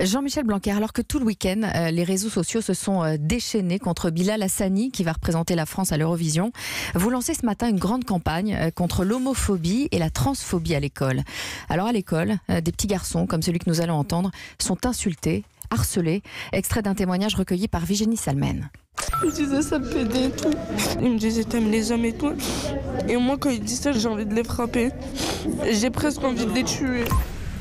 Jean-Michel Blanquer, alors que tout le week-end, les réseaux sociaux se sont déchaînés contre Bilal Hassani, qui va représenter la France à l'Eurovision, vous lancez ce matin une grande campagne contre l'homophobie et la transphobie à l'école. Alors à l'école, des petits garçons, comme celui que nous allons entendre, sont insultés, harcelés. Extrait d'un témoignage recueilli par Virginie Salmen. Il me disait ça me pédait et tout. Il me disait t'aimes les hommes et tout. Et moi quand il dit ça, j'ai envie de les frapper. J'ai presque envie de les tuer.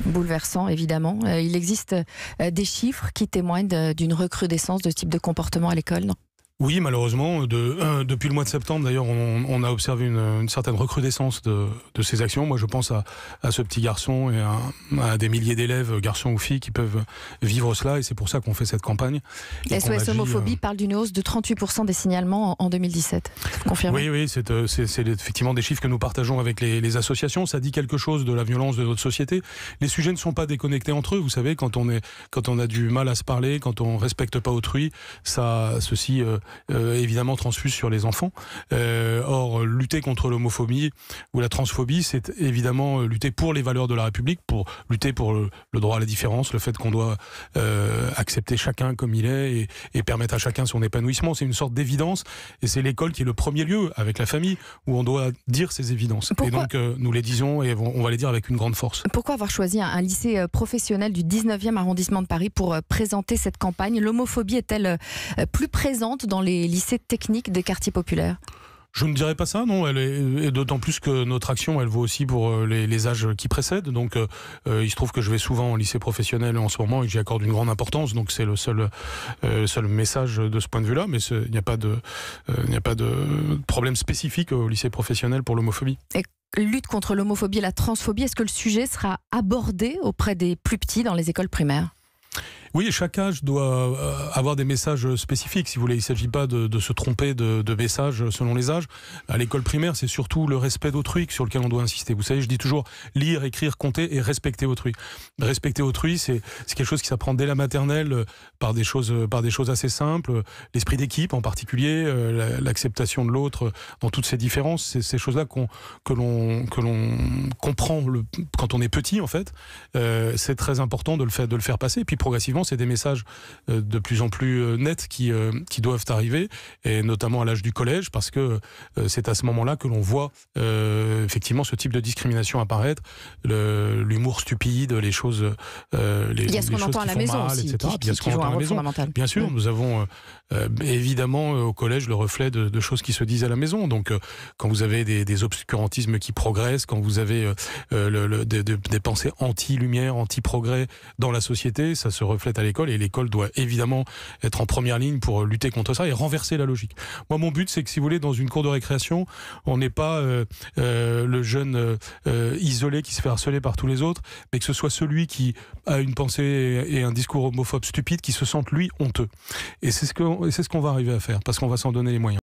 Bouleversant, évidemment. Il existe des chiffres qui témoignent d'une recrudescence de ce type de comportement à l'école, non ? Oui, malheureusement, depuis le mois de septembre, d'ailleurs, on a observé une certaine recrudescence de ces actions. Moi, je pense à ce petit garçon et à des milliers d'élèves, garçons ou filles, qui peuvent vivre cela, et c'est pour ça qu'on fait cette campagne. SOS Homophobie parle d'une hausse de 38% des signalements en 2017. Vous confirmez ? Oui, c'est effectivement des chiffres que nous partageons avec les associations. Ça dit quelque chose de la violence de notre société. Les sujets ne sont pas déconnectés entre eux. Vous savez, quand on a du mal à se parler, quand on respecte pas autrui, ceci évidemment transfuse sur les enfants. Or, lutter contre l'homophobie ou la transphobie, c'est évidemment lutter pour les valeurs de la République, pour lutter pour le droit à la différence, le fait qu'on doit accepter chacun comme il est et permettre à chacun son épanouissement. C'est une sorte d'évidence, et c'est l'école qui est le premier lieu, avec la famille, où on doit dire ces évidences. Pourquoi ? Et donc, nous les disons et on va les dire avec une grande force. Pourquoi avoir choisi un lycée professionnel du 19e arrondissement de Paris pour présenter cette campagne ? L'homophobie est-elle plus présente dans les lycées techniques des quartiers populaires ? Je ne dirais pas ça, non. Et d'autant plus que notre action, elle vaut aussi pour les âges qui précèdent. Donc, il se trouve que je vais souvent au lycée professionnel en ce moment et que j'y accorde une grande importance. Donc, c'est le seul message de ce point de vue-là. Mais il n'y a pas de problème spécifique au lycée professionnel pour l'homophobie. Et lutte contre l'homophobie et la transphobie, est-ce que le sujet sera abordé auprès des plus petits dans les écoles primaires ? Oui, chaque âge doit avoir des messages spécifiques, si vous voulez. Il ne s'agit pas de se tromper de messages selon les âges. À l'école primaire, c'est surtout le respect d'autrui sur lequel on doit insister. Vous savez, je dis toujours lire, écrire, compter et respecter autrui. Respecter autrui, c'est quelque chose qui s'apprend dès la maternelle par des choses assez simples. L'esprit d'équipe en particulier, l'acceptation de l'autre dans toutes ses différences. C'est ces choses-là que l'on comprend quand on est petit, en fait. C'est très important de le faire passer. Et puis progressivement, c'est des messages de plus en plus nets qui doivent arriver, et notamment à l'âge du collège, parce que c'est à ce moment-là que l'on voit effectivement ce type de discrimination apparaître, l'humour stupide, les choses il y a ce qu'on entend à la maison aussi, qui joue un rôle fondamental. Bien sûr, nous avons évidemment au collège le reflet de choses qui se disent à la maison. Donc quand vous avez des obscurantismes qui progressent, quand vous avez des pensées anti-lumière, anti-progrès dans la société, ça se reflète à l'école, et l'école doit évidemment être en première ligne pour lutter contre ça et renverser la logique. Moi, mon but, c'est que, si vous voulez, dans une cour de récréation, on n'est pas le jeune isolé qui se fait harceler par tous les autres, mais que ce soit celui qui a une pensée et un discours homophobe stupide qui se sente, lui, honteux. Et c'est ce qu'on va arriver à faire, parce qu'on va s'en donner les moyens.